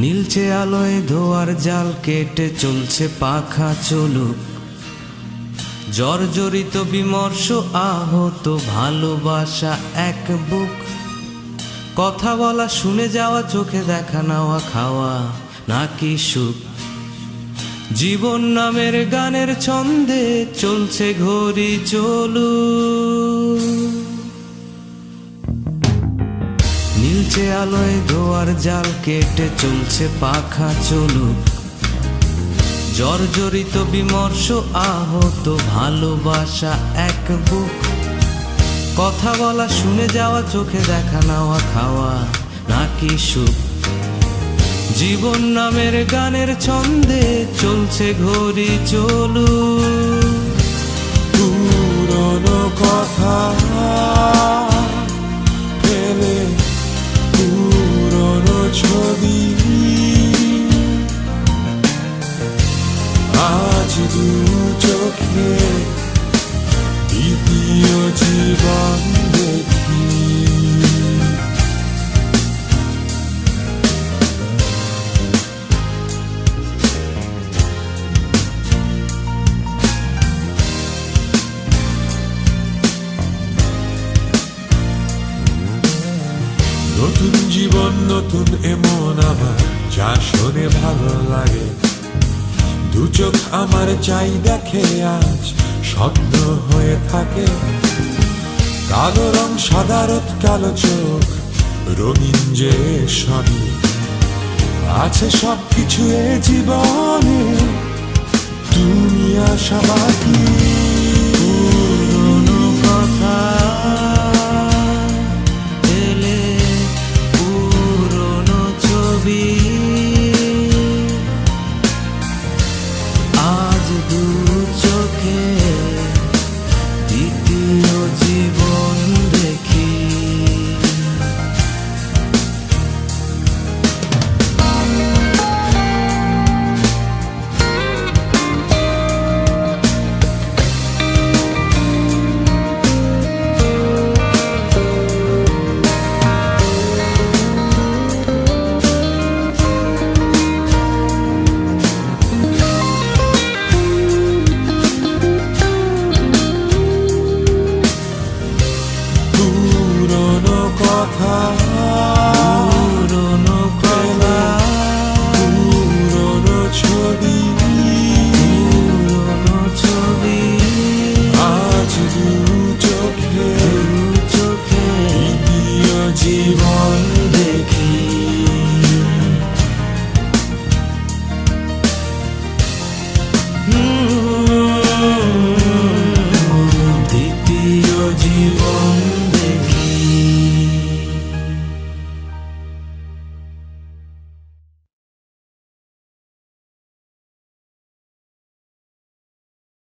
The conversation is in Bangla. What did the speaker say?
নীলচে আলোয় ধোয়ার জাল কেটে চলছে পাখা চলুক, জর্জরিত বিমর্ষ আহত ভালোবাসা এক বুক। কথা বলা, শুনে যাওয়া, চোখে দেখা নেওয়া, খাওয়া নাকি সুখ। জীবন নামের গানের ছন্দে চলছে ঘড়ি চলুক। নীলচে আলোয় ধোয়ার জাল কেটে চলছে পাখা চলুক, জর্জরিত বিমর্ষ আহত ভালোবাসা এক বুক। কথা বলা, শুনে যাওয়া, চোখে দেখা নেওয়া, খাওয়া নাকি সুখ। জীবন নামের গানের ছন্দে চলছে ঘড়ি চলুক। পুরনো কথা ফেলে পুরনো ছবি আজ দু চোখে দ্বিতীয় জীবন দেখি। নতুন জীবন নতুন এমন আমার যা শোনে ভালো লাগে। দু চোখ আমার চাই দেখে আজ স্বপ্ন হয়ে থাকে। কালো রং সাদারত কালো চোখ রঙিন যে সবই আছে, সবকিছু এ জীবনে তুমি আশা বাকি। পুরনো কথা এলে পুরনো ছবি